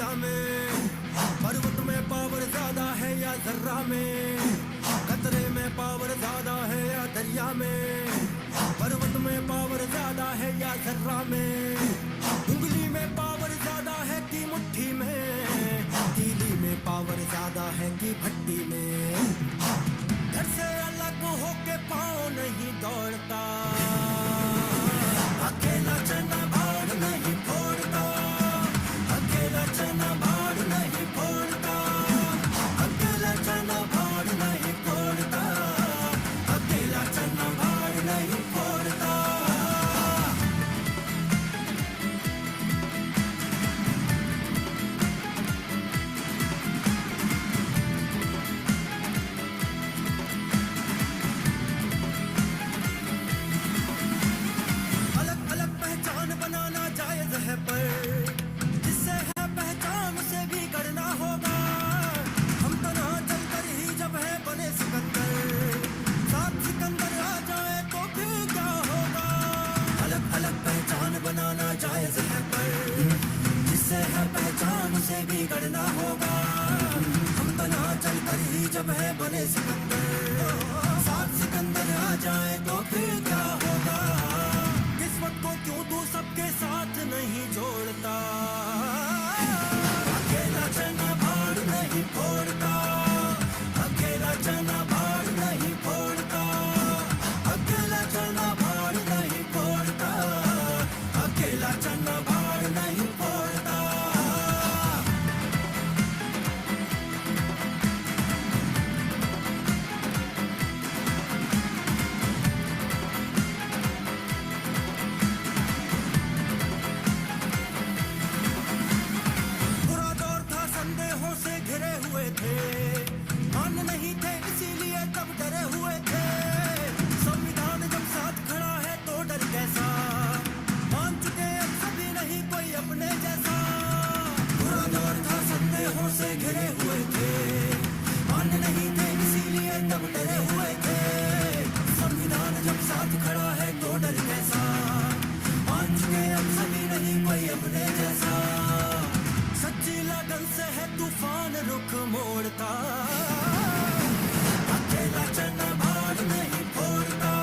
दरिया में, पर्वत में पावर ज्यादा है या जर्रा में, कतरे में पावर ज्यादा है या दरिया में, पर्वत में पावर ज्यादा है या जर्रा में, उंगली में पावर ज्यादा है कि मुट्ठी में, तीली में पावर ज्यादा है कि भट्टी में, घर से अलग होके पाँव नहीं दौड़ता, अकेला चना भाड़ नहीं फोड़ता, अकेला चना भाड़ नहीं फोड़ता, अकेला चना भाड़ नहीं फोड़ता, अकेला चना भाड़ नहीं फोड़ता। अलग अलग पहचान बनाना जायज है, पर जिससे है पहचान उसे भी करना होगा। हम तन्हा चलकर ही जब है बने सिकंदर, साथ सिकंदर आ जाए तो फिर क्या होगा। अलग अलग पहचान बनाना जायज है, पर जिससे है पहचान उसे भी करना होगा। हम तन्हा चलकर ही जब है बने सिकंदर, साथ सिकंदर आ जाए तो फिर क्या होगा। किस्मत को क्यों तू सबके साथ नहीं जोड़ता, अकेला चना भाड़ नहीं फोड़ता, अकेला चना भाड़ नहीं फोड़ता, अकेला चना भाड़ नहीं फोड़ता, अकेला चना भाड़ नहीं फोड़ता। बुरा दौर था, संदेहों से घिरे हुए थे, मान नहीं थे इसीलिए तब डरे हुए थे। संविधान जब साथ खड़ा है तो डर कैसा, मान चुके अब सभी नहीं कोई अपने जैसा। बुरा दौर था, संदेहों से घिरे हुए थे, मान नहीं थे इसीलिए तब डरे हुए थे। संविधान जब साथ खड़ा है तो डर कैसा, मान चुके अब सभी नहीं कोई अपने जैसा। सच्ची लगन से है तूफान रुख मोड़ता, अकेला चना भाड़ नहीं फोड़ता,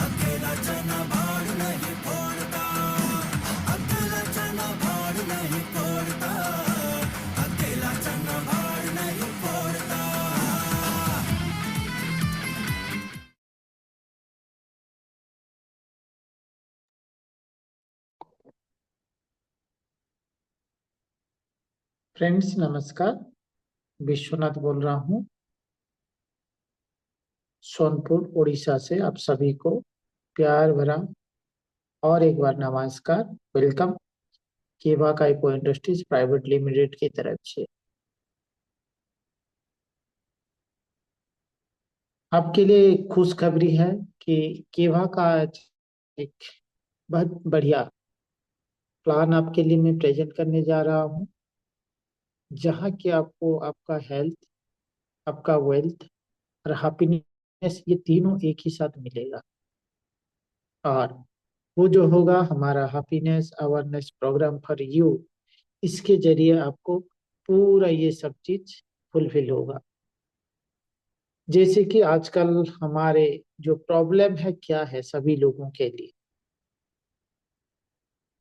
अकेला चना भाड़ नहीं फोड़ता, अकेला चना भाड़ नहीं फोड़ता, अकेला चना भाड़ नहीं फोड़ता। फ्रेंड्स नमस्कार, विश्वनाथ बोल रहा हूँ सोनपुर उड़ीसा से। आप सभी को प्यार भरा और एक बार नमस्कार, वेलकम केवा काइपो इंडस्ट्रीज प्राइवेट लिमिटेड की तरफ से। आपके लिए एक खुशखबरी है कि केवा का आज एक बहुत बढ़िया प्लान आपके लिए मैं प्रेजेंट करने जा रहा हूँ, जहाँ की आपको आपका हेल्थ, आपका वेल्थ और हैप्पीनेस ये तीनों एक ही साथ मिलेगा। और वो जो होगा हमारा happiness awareness program for you, इसके जरिए आपको पूरा ये सब चीज फुलफिल होगा। जैसे कि आजकल हमारे जो प्रॉब्लम है क्या है सभी लोगों के लिए,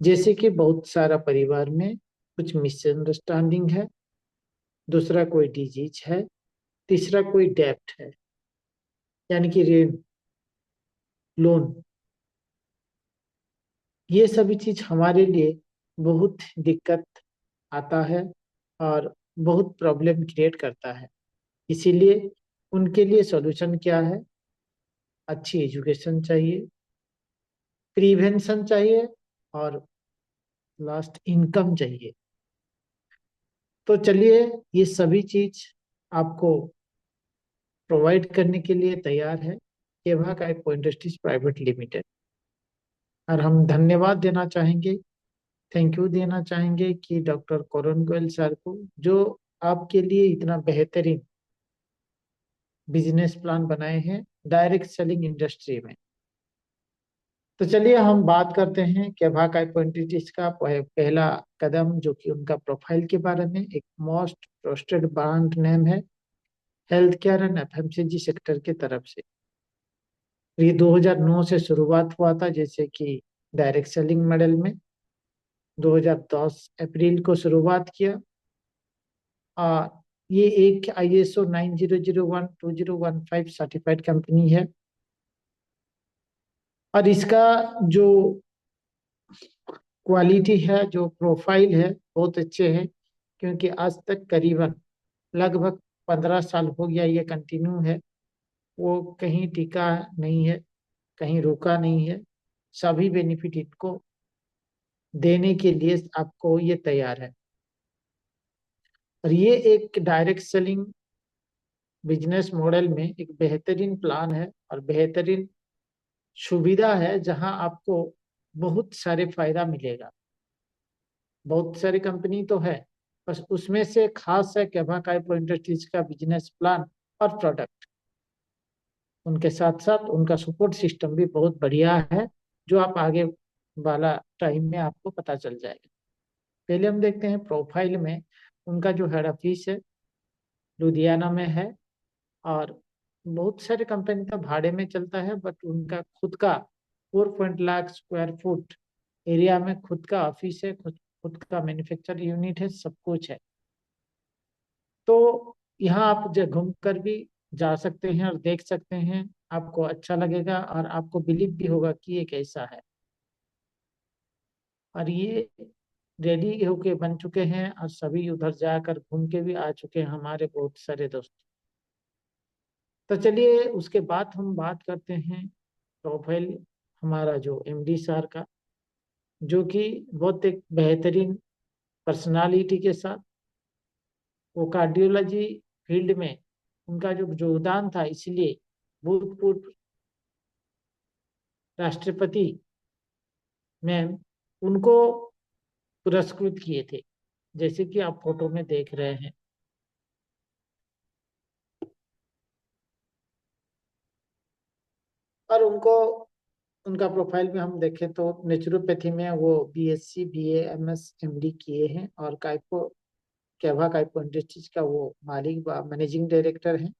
जैसे कि बहुत सारा परिवार में कुछ मिसअंडरस्टैंडिंग है, दूसरा कोई डिजीज है, तीसरा कोई डेप्ट है, यानी कि ऋण, लोन। ये सभी चीज हमारे लिए बहुत दिक्कत आता है और बहुत प्रॉब्लम क्रिएट करता है। इसीलिए उनके लिए सॉल्यूशन क्या है, अच्छी एजुकेशन चाहिए, प्रिवेंशन चाहिए और लास्ट इनकम चाहिए। तो चलिए ये सभी चीज आपको प्रोवाइड करने के लिए तैयार है केवा काइपो इंडस्ट्रीज प्राइवेट लिमिटेड। और हम धन्यवाद देना चाहेंगे, थैंक यू देना चाहेंगे कि डॉक्टर करण गोयल सर को, जो आपके लिए इतना बेहतरीन बिजनेस प्लान बनाए हैं डायरेक्ट सेलिंग इंडस्ट्री में। तो चलिए हम बात करते हैं केभा कैपेबिलिटीज का पहला कदम, जो कि उनका प्रोफाइल के बारे में। एक मोस्ट ट्रस्टेड ब्रांड नेम है health care and FMCG sector की तरफ से। ये 2009 से शुरुआत हुआ था, जैसे कि डायरेक्ट सेलिंग मॉडल में 2010 अप्रैल को शुरुआत किया। और ये एक ISO 9001-2015 सर्टिफाइड कंपनी है। और इसका जो क्वालिटी है, जो प्रोफाइल है, बहुत अच्छे है, क्योंकि आज तक करीबन लगभग 15 साल हो गया ये कंटिन्यू है। वो कहीं टिका नहीं है, कहीं रुका नहीं है। सभी बेनिफिट इसको देने के लिए आपको ये तैयार है। और ये एक डायरेक्ट सेलिंग बिजनेस मॉडल में एक बेहतरीन प्लान है और बेहतरीन सुविधा है, जहां आपको बहुत सारे फायदा मिलेगा। बहुत सारी कंपनी तो है, बस उसमें से खास है केभा काइपो इंडस्ट्रीज का बिजनेस प्लान और प्रोडक्ट। उनके साथ साथ उनका सपोर्ट सिस्टम भी बहुत बढ़िया है, जो आप आगे वाला टाइम में आपको पता चल जाएगा। पहले हम देखते हैं प्रोफाइल में। उनका जो हेड ऑफिस है लुधियाना में है। और बहुत सारे कंपनी तो भाड़े में चलता है, बट उनका खुद का 4 लाख स्क्वायर फुट एरिया में खुद का ऑफिस है, खुद का मैन्युफैक्चर यूनिट है, सब कुछ है। तो यहाँ आप जो घूम कर भी जा सकते हैं और देख सकते हैं। आपको अच्छा लगेगा और आपको बिलीव भी होगा कि ये कैसा है। और ये रेडी होके बन चुके हैं और सभी उधर जाकर घूम के भी आ चुके हैं, हमारे बहुत सारे दोस्त। तो चलिए उसके बाद हम बात करते हैं प्रोफाइल हमारा जो MD सर का, जो कि बहुत एक बेहतरीन पर्सनालिटी के साथ, वो कार्डियोलॉजी फील्ड में उनका जो योगदान था, इसलिए भूतपूर्व राष्ट्रपति में उनको पुरस्कृत किए थे, जैसे कि आप फोटो में देख रहे हैं। और उनको उनका प्रोफाइल में हम देखें तो नेचुरोपैथी में वो BSc BA MS MD किए हैं। और केभा काइपो इंडस्ट्रीज का वो मालिक व मैनेजिंग डायरेक्टर हैं।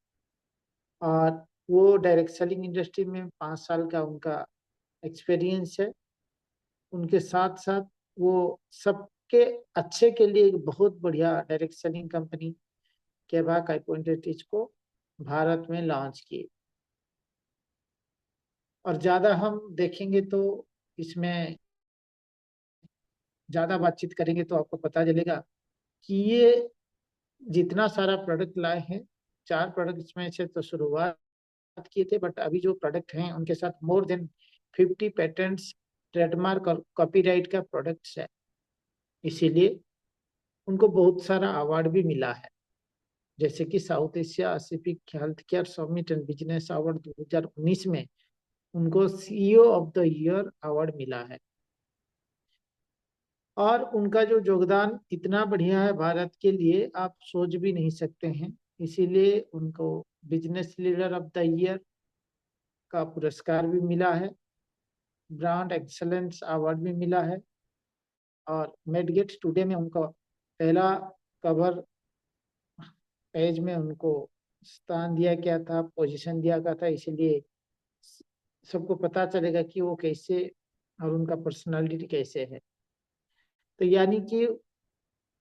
और वो डायरेक्ट सेलिंग इंडस्ट्री में 5 साल का उनका एक्सपीरियंस है। उनके साथ साथ वो सबके अच्छे के लिए एक बहुत बढ़िया डायरेक्ट सेलिंग कंपनी केभा काइपो इंडस्ट्रीज को भारत में लॉन्च किए। और ज्यादा हम देखेंगे तो इसमें ज्यादा बातचीत करेंगे तो आपको पता चलेगा कि ये जितना सारा प्रोडक्ट लाए हैं, 4 प्रोडक्ट्स में से तो शुरुआत किए थे, बट अभी जो प्रोडक्ट हैं उनके साथ मोर देन 50 पेटेंट्स, ट्रेडमार्क और कॉपीराइट का प्रोडक्ट्स है। इसीलिए उनको बहुत सारा अवार्ड भी मिला है, जैसे कि south Asia Pacific health care summit and business award 2019 में उनको CEO of the year award मिला है। और उनका जो योगदान इतना बढ़िया है भारत के लिए, आप सोच भी नहीं सकते हैं। इसीलिए उनको business leader of the year का पुरस्कार भी मिला है, ब्रांड एक्सलेंस अवार्ड भी मिला है। और मेडगेट टुडे में उनका पहला कवर पेज में उनको स्थान दिया गया था, पोजीशन दिया गया था। इसीलिए सबको पता चलेगा कि वो कैसे और उनका पर्सनालिटी कैसे है। तो यानी कि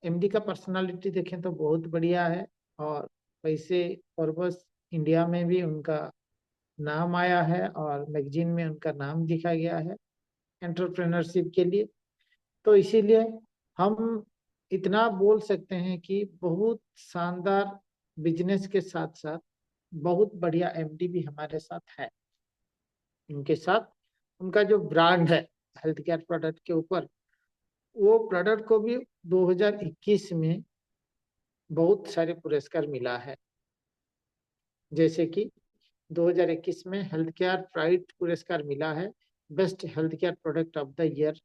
MD का पर्सनालिटी देखें तो बहुत बढ़िया है। और वैसे फॉर्ब्स इंडिया में भी उनका नाम आया है और मैगजीन में उनका नाम लिखा गया है एंटरप्रेन्योरशिप के लिए। तो इसीलिए हम इतना बोल सकते हैं कि बहुत शानदार बिजनेस के साथ साथ बहुत बढ़िया MD भी हमारे साथ है। इनके साथ उनका जो ब्रांड है हेल्थ केयर प्रोडक्ट के ऊपर, वो प्रोडक्ट को भी 2021 में बहुत सारे पुरस्कार मिला है। जैसे कि 2021 में हेल्थ केयर प्राइड पुरस्कार मिला है, best health care product of the year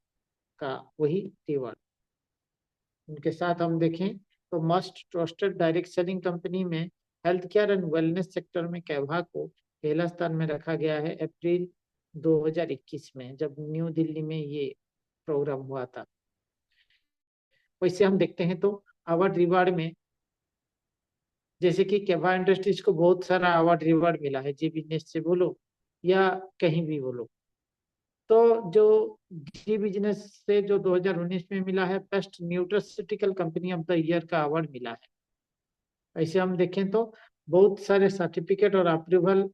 का वही रिवॉर्ड। उनके साथ हम देखें तो most trusted direct selling company में health care and wellness sector में केभा को पहला स्थान में रखा गया है अप्रैल 2021 में, जब न्यू दिल्ली में ये प्रोग्राम हुआ था। वैसे हम देखते हैं तो अवार्ड रिवार्ड में, जैसे कि केबा इंडस्ट्रीज को बहुत सारा अवार्ड रिवार्ड मिला है, जी बिजनेस से बोलो या कहीं भी बोलो। तो जो जी बिजनेस से जो 2019 में मिला है, best nutraceutical company of the year का अवार्ड मिला है। ऐसे हम देखें तो बहुत सारे सर्टिफिकेट और अप्रूवल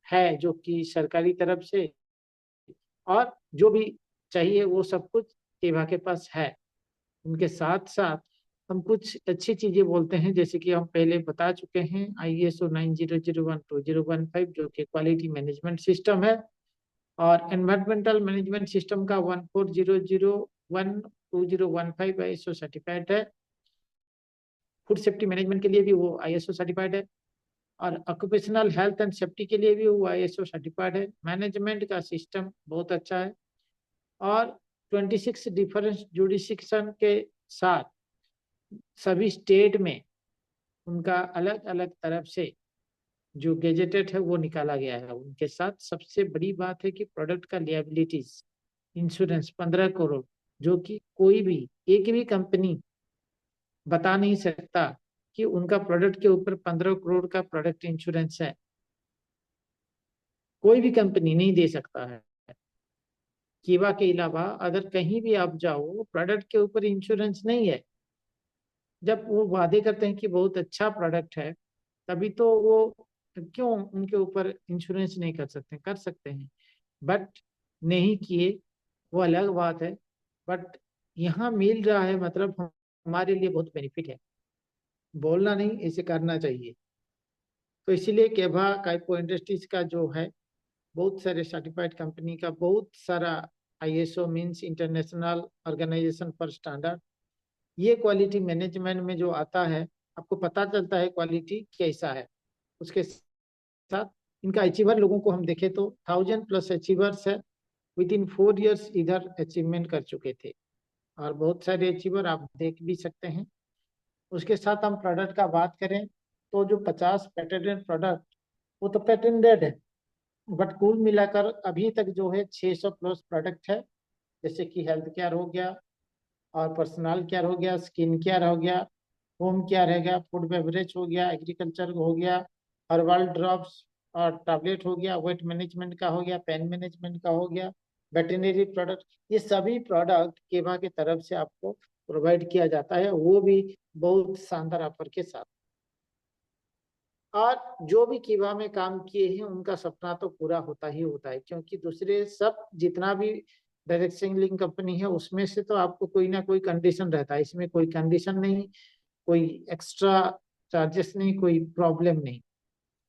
है जो कि सरकारी तरफ से, और जो भी चाहिए वो सब कुछ केबा के पास है। उनके साथ साथ हम कुछ अच्छी चीजें बोलते हैं, जैसे कि हम पहले बता चुके हैं ISO 9001:2015 जो कि क्वालिटी मैनेजमेंट सिस्टम है, और एनवायरमेंटल मैनेजमेंट सिस्टम का 140001:2015 ISO सर्टिफाइड है। फूड सेफ्टी मैनेजमेंट के लिए भी वो ISO सर्टिफाइड है, और ऑक्यूपेशनल हेल्थ एंड सेफ्टी के लिए भी वो ISO सर्टिफाइड है। मैनेजमेंट का सिस्टम बहुत अच्छा है, और 26 डिफरेंस जुडिक्शन के साथ सभी स्टेट में उनका अलग अलग तरफ से जो गेजेटेड है वो निकाला गया है। उनके साथ सबसे बड़ी बात है कि प्रोडक्ट का लिएबिलिटीज इंश्योरेंस 15 करोड़, जो कि कोई भी एक भी कंपनी बता नहीं सकता कि उनका प्रोडक्ट के ऊपर 15 करोड़ का प्रोडक्ट इंश्योरेंस है। कोई भी कंपनी नहीं दे सकता है। कीवा के अलावा अगर कहीं भी आप जाओ, प्रोडक्ट के ऊपर इंश्योरेंस नहीं है। जब वो वादे करते हैं कि बहुत अच्छा प्रोडक्ट है, तभी तो वो क्यों उनके ऊपर इंश्योरेंस नहीं कर सकते? कर सकते हैं, बट नहीं किए, वो अलग बात है। बट यहाँ मिल रहा है, मतलब हमारे लिए बहुत बेनिफिट है। बोलना नहीं, ऐसे करना चाहिए। तो इसीलिए केभा काइपो इंडस्ट्रीज का जो है, बहुत सारे सर्टिफाइड कंपनी का बहुत सारा ISO means international organisation for standard, ये क्वालिटी मैनेजमेंट में जो आता है, आपको पता चलता है क्वालिटी कैसा है। उसके साथ इनका अचीवर लोगों को हम देखें तो 1000+ अचीवर्स है, विद इन 4 years इधर अचीवमेंट कर चुके थे, और बहुत सारे अचीवर आप देख भी सकते हैं। उसके साथ हम प्रोडक्ट का बात करें तो जो 50 पेटेंटेड प्रोडक्ट, वो तो पेटेंटेड है, बट कुल मिलाकर अभी तक जो है 600+ प्रोडक्ट है। जैसे कि हेल्थ केयर हो गया, और पर्सनल केयर हो गया, स्किन केयर हो गया, होम केयर है गया, फूड बेवरेज हो गया, एग्रीकल्चर हो गया, हर्बल ड्रॉप्स और टैबलेट हो गया, वेट मैनेजमेंट का हो गया, पेन मैनेजमेंट का हो गया, वेटरनरी प्रोडक्ट। ये सभी प्रोडक्ट केवा की तरफ से आपको प्रोवाइड किया जाता है, वो भी बहुत शानदार ऑफर के साथ। और जो भी कीवा में काम किए हैं उनका सपना तो पूरा होता ही होता है, क्योंकि दूसरे सब जितना भी डायरेक्ट सेलिंग कंपनी है उसमें से तो आपको कोई ना कोई कंडीशन रहता है। इसमें कोई कंडीशन नहीं, कोई एक्स्ट्रा चार्जेस नहीं, कोई प्रॉब्लम नहीं।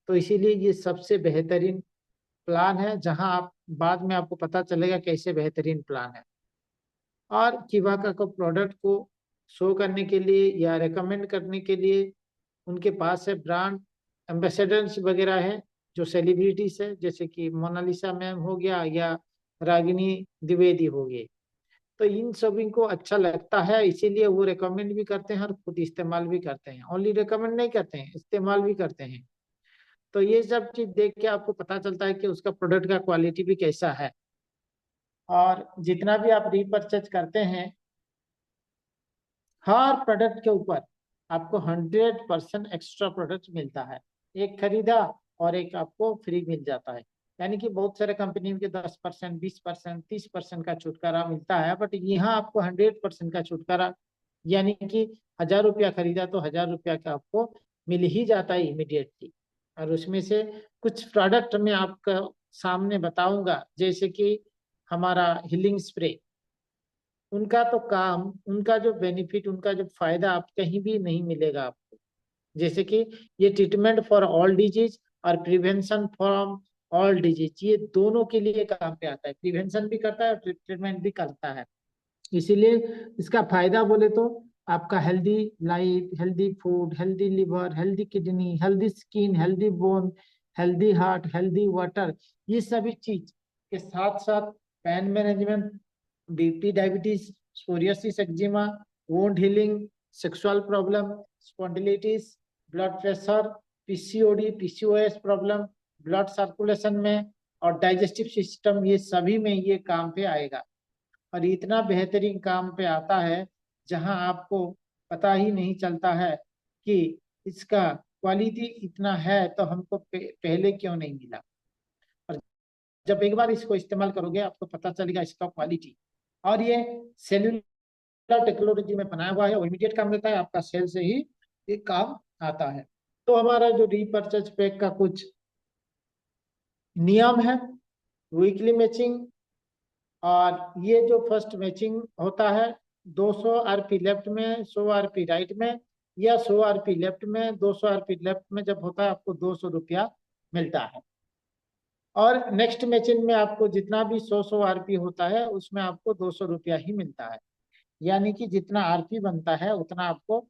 तो इसीलिए ये सबसे बेहतरीन प्लान है, जहां आप बाद में आपको पता चलेगा कैसे बेहतरीन प्लान है। और कीवा का को प्रोडक्ट को शो करने के लिए या रेकमेंड करने के लिए उनके पास है ब्रांड एम्बेसडर्स वगैरह है, जो सेलिब्रिटीज है, जैसे कि मोनालिसा मैम हो गया या रागिनी द्विवेदी हो गए। तो इन सभी को अच्छा लगता है, इसीलिए वो रेकमेंड भी करते हैं और खुद इस्तेमाल भी करते हैं। ओनली रेकमेंड नहीं करते हैं, इस्तेमाल भी करते हैं। तो ये सब चीज देख के आपको पता चलता है कि उसका प्रोडक्ट का क्वालिटी भी कैसा है। और जितना भी आप रीपरचेज करते हैं, हर प्रोडक्ट के ऊपर आपको 100% एक्स्ट्रा प्रोडक्ट मिलता है। एक खरीदा और एक आपको फ्री मिल जाता है। यानी कि बहुत सारे कंपनी के 10%, 20%, 30% का छुटकारा मिलता है, बट यहाँ आपको 100% का छुटकारा, यानी कि 1000 रुपया खरीदा तो 1000 रुपया का आपको मिल ही जाता है इमिडिएटली। और उसमें से कुछ प्रोडक्ट मैं आपका सामने बताऊंगा, जैसे कि हमारा हीलिंग स्प्रे। उनका तो काम, उनका जो बेनिफिट, उनका जो फायदा आप कहीं भी नहीं मिलेगा आपको। जैसे कि ये ट्रीटमेंट फॉर ऑल डिजीज और प्रिवेंशन फ्रॉम ऑल डिजीज, ये दोनों के लिए काम पे आता है। प्रिवेंशन भी करता है और ट्रीटमेंट भी करता है। इसीलिए इसका फायदा बोले तो आपका healthy life, healthy food, healthy liver, healthy kidney, healthy skin, healthy bone, healthy heart, healthy water, ये सभी चीज के साथ साथ pain management, BP, diabetes, psoriasis, eczema, wound healing, sexual problem, spondylitis, blood pressure, PCOD, PCOS problem, blood circulation में और digestive system, ये सभी में ये काम पे आएगा। और इतना बेहतरीन काम पे आता है जहां आपको पता ही नहीं चलता है कि इसका क्वालिटी इतना है तो हमको पहले क्यों नहीं मिला। और जब एक बार इसको इस्तेमाल करोगे आपको पता चलेगा इसका क्वालिटी। और ये सेल्यूलर टेक्नोलॉजी में बनाया हुआ है और इमीडिएट काम देता है, आपका सेल से ही ये काम आता है। तो हमारा जो रीपर्चेज पैक का कुछ नियम है, वीकली मैचिंग, और ये जो फर्स्ट मैचिंग होता है 200 आरपी लेफ्ट में 100 आरपी राइट में, या 100 आरपी लेफ्ट में 200 आरपी लेफ्ट में जब होता है आपको 200 रुपया मिलता है। और नेक्स्ट मैचिंग में आपको जितना भी 100 आरपी होता है उसमें आपको 200 रुपया ही मिलता है। यानी कि जितना आरपी बनता है उतना आपको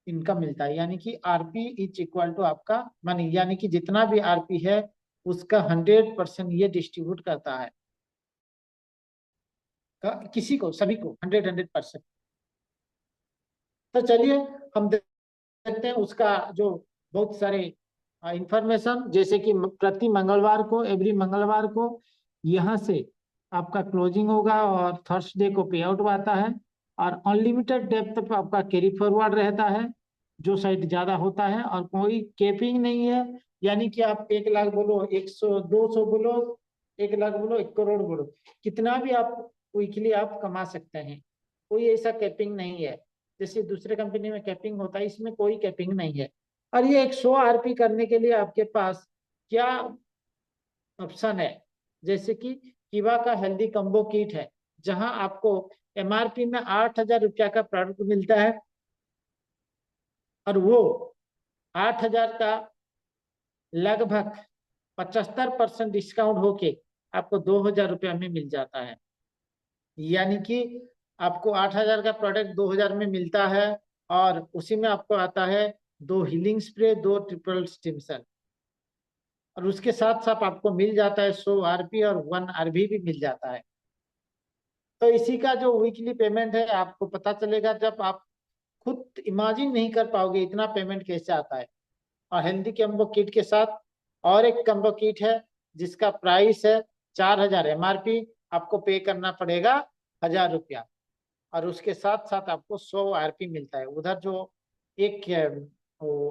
इनकम मिलता है। यानी कि आरपी इज इक्वल टू आपका मनी, यानी कि जितना भी आरपी है उसका 100% ये डिस्ट्रीब्यूट करता है किसी को, सभी को 100%। तो चलिए हम देखते हैं उसका जो बहुत सारे इंफॉर्मेशन, जैसे कि प्रति मंगलवार को, एवरी मंगलवार को यहाँ से आपका क्लोजिंग होगा और थर्सडे को पे आउट आता है। और अनलिमिटेड डेप्थ पे आपका कैरी फॉरवर्ड रहता है, जो साइड ज्यादा होता है, और कोई कैपिंग नहीं है। यानी कि आप 1 लाख बोलो, 100, 200 बोलो, 1 लाख बोलो, 1 करोड़ बोलो, कितना भी आप वीकली आप कमा सकते हैं। कोई ऐसा कैपिंग नहीं है जैसे दूसरे कंपनी में कैपिंग होता है, इसमें कोई कैपिंग नहीं है। और ये 100 आरपी करने के लिए आपके पास क्या ऑप्शन है, जैसे कि किवा का हेल्दी कम्बो किट है, जहां आपको एमआरपी में 8,000 रुपया का प्रोडक्ट मिलता है और वो 8,000 का लगभग 75% डिस्काउंट होके आपको 2,000 रुपया में मिल जाता है। यानी कि आपको 8,000 का प्रोडक्ट 2,000 में मिलता है, और उसी में आपको आता है 2 हीलिंग स्प्रे, 2 ट्रिपल स्टिम्सल, और उसके साथ साथ आपको मिल जाता है 100 आरपी और 1 आरबी भी मिल जाता है। तो इसी का जो वीकली पेमेंट है आपको पता चलेगा जब आप खुद इमेजिन नहीं कर पाओगे इतना पेमेंट कैसे आता है। और हेल्दी कम्बो किट के साथ और एक कम्बो किट है जिसका प्राइस है 4,000 एमआरपी, आपको पे करना पड़ेगा 1,000 रुपया, और उसके साथ साथ आपको 100 आरपी मिलता है। उधर जो एक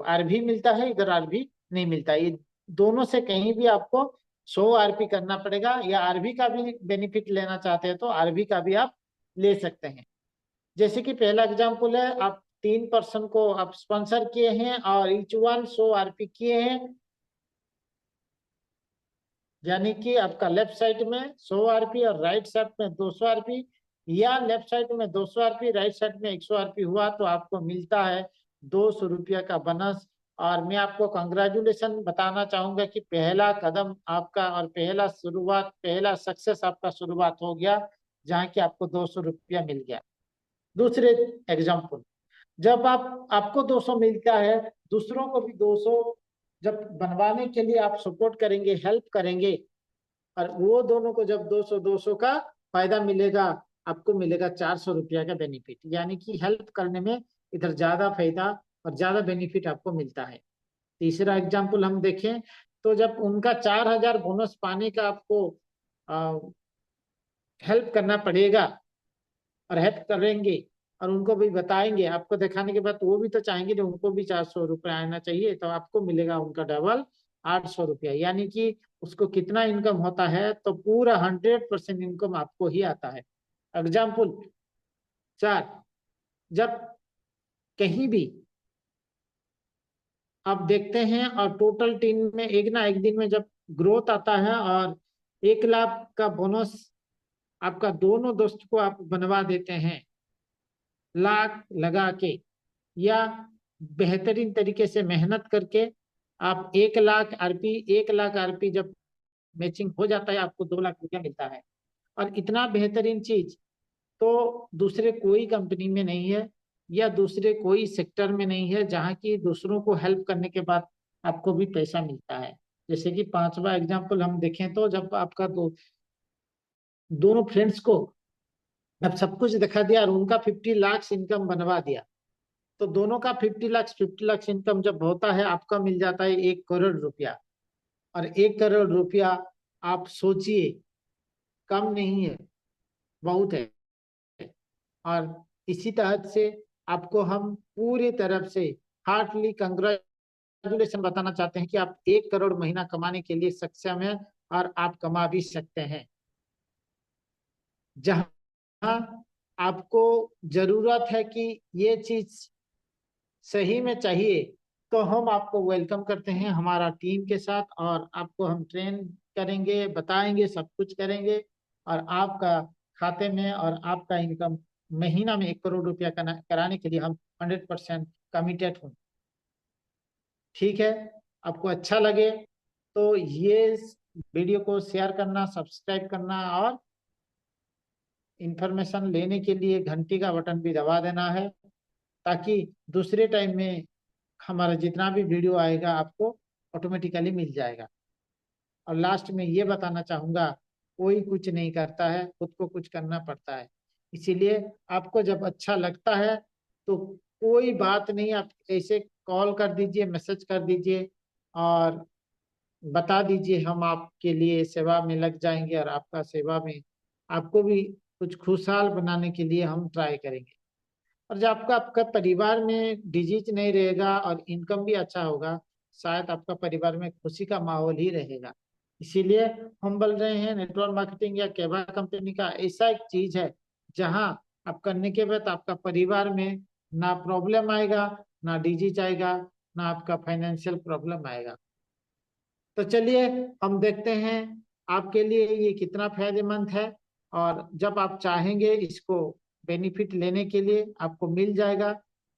आरबी मिलता है, इधर आरबी नहीं मिलता। ये दोनों से कहीं भी आपको 100 आरपी करना पड़ेगा, या आरबी का भी बेनिफिट लेना चाहते हैं तो आरबी का भी आप ले सकते हैं। जैसे कि पहला एग्जाम्पल है, आप 3 पर्सन को आप स्पॉन्सर किए हैं और ईच वन 100 आरपी किए हैं, यानी कि आपका लेफ्ट साइड में 100 आरपी और राइट साइड में 200 आरपी, या लेफ्ट साइड में 200 आरपी राइट साइड में 100 आरपी हुआ तो आपको मिलता है 200 रुपया का बोनस। और मैं आपको कंग्रेचुलेशन बताना चाहूंगा कि पहला कदम आपका और पहला शुरुआत, पहला सक्सेस आपका शुरुआत हो गया, जहाँ की आपको 200 रुपया मिल गया। दूसरे एग्जाम्पल, जब आपको 200 मिलता है, दूसरों को भी 200 जब बनवाने के लिए आप सपोर्ट करेंगे, हेल्प करेंगे, और वो दोनों को जब 200 200 का फायदा मिलेगा, आपको मिलेगा 400 रुपया का बेनिफिट। यानी कि हेल्प करने में इधर ज्यादा फायदा और ज्यादा बेनिफिट आपको मिलता है। तीसरा एग्जाम्पल हम देखें तो जब उनका 4,000 बोनस पाने का आपको हेल्प करना पड़ेगा और हेल्प करेंगे और उनको भी बताएंगे, आपको दिखाने के बाद वो भी तो चाहेंगे जो उनको भी 400 रुपया आना चाहिए, तो आपको मिलेगा उनका डबल 800 रुपया। यानी कि उसको कितना इनकम होता है, तो पूरा 100% इनकम आपको ही आता है। एग्जाम्पल 4, जब कहीं भी आप देखते हैं और टोटल टीम में एक ना एक दिन में जब ग्रोथ आता है और 1 लाख का बोनस आपका दोनों दोस्त को आप बनवा देते हैं लाख लगा के, या बेहतरीन तरीके से मेहनत करके आप 1 लाख आरपी जब मैचिंग हो जाता है आपको 2 लाख रुपया मिलता है। और इतना बेहतरीन चीज तो दूसरे कोई कंपनी में नहीं है या दूसरे कोई सेक्टर में नहीं है, जहाँ की दूसरों को हेल्प करने के बाद आपको भी पैसा मिलता है। जैसे कि पांचवा एग्जाम्पल हम देखें तो जब आपका दोनों फ्रेंड्स को अब सब कुछ दिखा दिया और उनका 50 लाख इनकम बनवा दिया, तो दोनों का 50 लाख इनकम जब होता है आपका मिल जाता है 1 करोड़ रुपया। और 1 करोड़ रुपया आप सोचिए, कम नहीं है, बहुत है। और इसी तरह से आपको हम पूरी तरफ से हार्टली कंग्रेचुलेशन बताना चाहते हैं कि आप 1 करोड़ महीना कमाने के लिए सक्षम है, और आप कमा भी सकते हैं। जहां आपको जरूरत है कि ये चीज सही में चाहिए, तो हम आपको वेलकम करते हैं हमारा टीम के साथ, और आपको हम ट्रेन करेंगे, बताएंगे, सब कुछ करेंगे। और आपका खाते में और आपका इनकम महीना में 1 करोड़ रुपया कराने के लिए हम 100% कमिटेड हूँ। ठीक है, आपको अच्छा लगे तो ये वीडियो को शेयर करना, सब्सक्राइब करना, और इंफॉर्मेशन लेने के लिए घंटी का बटन भी दबा देना है, ताकि दूसरे टाइम में हमारा जितना भी वीडियो आएगा आपको ऑटोमेटिकली मिल जाएगा। और लास्ट में ये बताना चाहूंगा, कोई कुछ नहीं करता है, खुद को कुछ करना पड़ता है। इसीलिए आपको जब अच्छा लगता है तो कोई बात नहीं, आप ऐसे कॉल कर दीजिए, मैसेज कर दीजिए, और बता दीजिए, हम आपके लिए सेवा में लग जाएंगे, और आपका सेवा में आपको भी कुछ खुशहाल बनाने के लिए हम ट्राई करेंगे। और जब आपका आपका परिवार में डिजीज नहीं रहेगा और इनकम भी अच्छा होगा, शायद आपका परिवार में खुशी का माहौल ही रहेगा। इसीलिए हम बोल रहे हैं, नेटवर्क मार्केटिंग या केवा कंपनी का ऐसा एक चीज है जहां आप करने के बाद आपका परिवार में ना प्रॉब्लम आएगा, ना डिजीज आएगा, ना आपका फाइनेंशियल प्रॉब्लम आएगा। तो चलिए हम देखते हैं आपके लिए ये कितना फायदेमंद है, और जब आप चाहेंगे इसको बेनिफिट लेने के लिए आपको मिल जाएगा।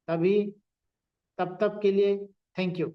तभी तब तक के लिए थैंक यू।